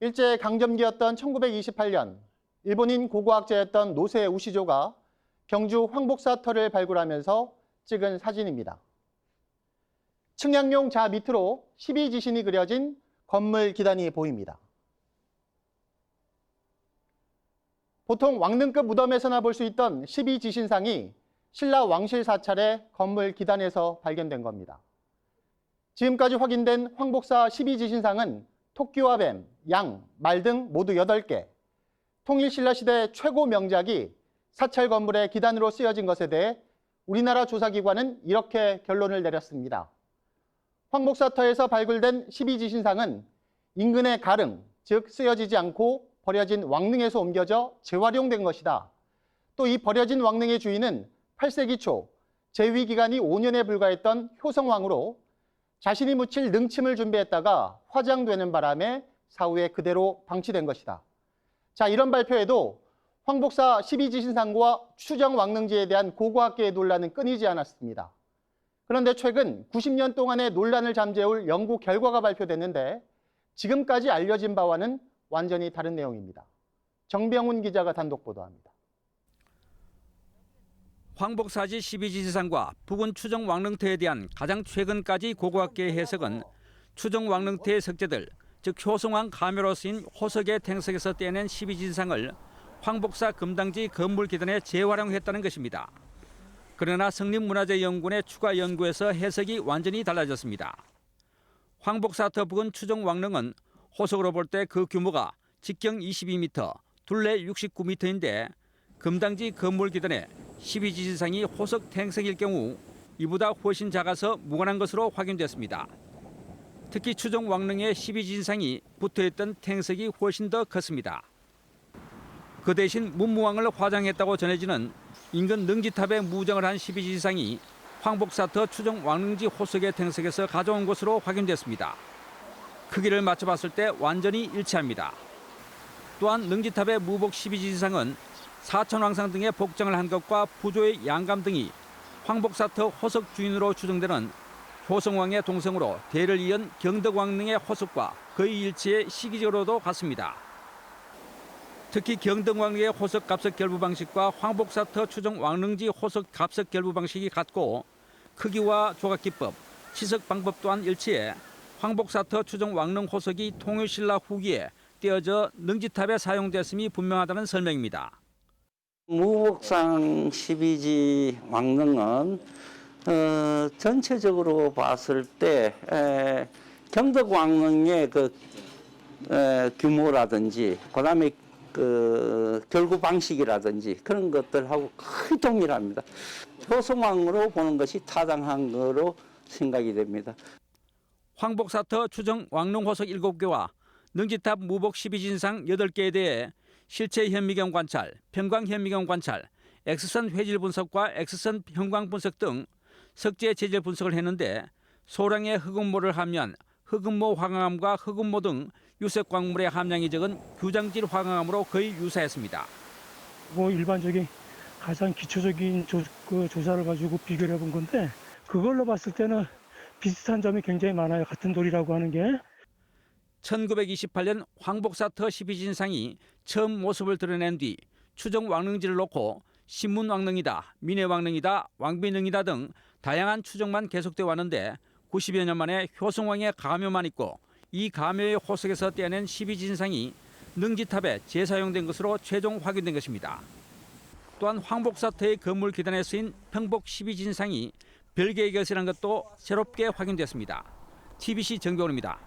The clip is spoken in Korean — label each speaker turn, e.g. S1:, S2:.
S1: 일제 강점기였던 1928년, 일본인 고고학자였던 노세 우시조가 경주 황복사터를 발굴하면서 찍은 사진입니다. 측량용 자 밑으로 12지신이 그려진 건물 기단이 보입니다. 보통 왕릉급 무덤에서나 볼 수 있던 12지신상이 신라 왕실 사찰의 건물 기단에서 발견된 겁니다. 지금까지 확인된 황복사 12지신상은 토끼와 뱀, 양, 말 등 모두 8개, 통일신라시대 최고 명작이 사찰 건물의 기단으로 쓰여진 것에 대해 우리나라 조사기관은 이렇게 결론을 내렸습니다. 황복사터에서 발굴된 12지신상은 인근의 가릉, 즉 쓰여지지 않고 버려진 왕릉에서 옮겨져 재활용된 것이다. 또 이 버려진 왕릉의 주인은 8세기 초 재위 기간이 5년에 불과했던 효성왕으로 자신이 묻힐 능침을 준비했다가 화장되는 바람에 사후에 그대로 방치된 것이다. 자, 이런 발표에도 황복사 12지신상과 추정 왕릉지에 대한 고고학계의 논란은 끊이지 않았습니다. 그런데 최근 90년 동안의 논란을 잠재울 연구 결과가 발표됐는데 지금까지 알려진 바와는 완전히 다른 내용입니다. 정병훈 기자가 단독 보도합니다.
S2: 황복사지 12지신상과 부근 추정 왕릉터에 대한 가장 최근까지 고고학계의 해석은 추정 왕릉터의 석재들, 즉 효성왕 가묘로 쓰인 호석의 탱석에서 떼낸 12지신상을 황복사 금당지 건물 기단에 재활용했다는 것입니다. 그러나 성립문화재연구원의 추가 연구에서 해석이 완전히 달라졌습니다. 황복사터 부근 추정 왕릉은 호석으로 볼 때 그 규모가 직경 22m, 둘레 69m인데 금당지 건물 기단에 12지신상이 호석 탱석일 경우 이보다 훨씬 작아서 무관한 것으로 확인됐습니다. 특히 추정 왕릉에 12지신상이 붙어있던 탱석이 훨씬 더 컸습니다. 그 대신 문무왕을 화장했다고 전해지는 인근 능지탑에 무정을 한 12지신상이 황복사터 추정 왕릉지 호석의 탱석에서 가져온 것으로 확인됐습니다. 크기를 맞춰봤을 때 완전히 일치합니다. 또한 능지탑의 무복 12지신상은 사천왕상 등의 복장을 한 것과 부조의 양감 등이 황복사터 호석 주인으로 추정되는 효성왕의 동생으로 대를 이은 경덕왕릉의 호석과 거의 일치해 시기적으로도 같습니다. 특히 경덕왕릉의 호석 갑석 결부 방식과 황복사터 추정 왕릉지 호석 갑석 결부 방식이 같고 크기와 조각 기법, 치석 방법 또한 일치해 황복사터 추정 왕릉 호석이 통일신라 후기에 떼어져 능지탑에 사용됐음이 분명하다는 설명입니다.
S3: 무복상 12지 왕릉은 전체적으로 봤을 때 경덕왕릉의 규모라든지 그다음에 결구 방식이라든지 그런 것들하고 거의 동일합니다. 효성왕으로 보는 것이 타당한 거로 생각이 됩니다.
S2: 황복사터 추정 왕릉 호석 7개와 능지탑 무복 12지신상 8개에 대해 실체 현미경 관찰, 편광 현미경 관찰, X선 회질 분석과 X선 형광 분석 등 석재 재질 분석을 했는데 소량의 흑음모를 함유한 흑음모 화강암과 흑음모 등 유색 광물의 함량이 적은 규장질 화강암으로 거의 유사했습니다.
S4: 일반적인 가장 기초적인 조사를 가지고 비교를 해본 건데 그걸로 봤을 때는 비슷한 점이 굉장히 많아요. 같은 돌이라고 하는 게.
S2: 1928년 황복사터 12지신상이 처음 모습을 드러낸 뒤 추정 왕릉지를 놓고 신문왕릉이다, 민해왕릉이다, 왕비릉이다 등 다양한 추정만 계속되어 왔는데 90여 년 만에 효성왕의 가묘만 있고 이 가묘의 호석에서 떼어낸 12지신상이 능지탑에 재사용된 것으로 최종 확인된 것입니다. 또한 황복사터의 건물 기단에 쓰인 평복 12지신상이 별개의 것이라는 것도 새롭게 확인됐습니다. TBC 정병훈입니다.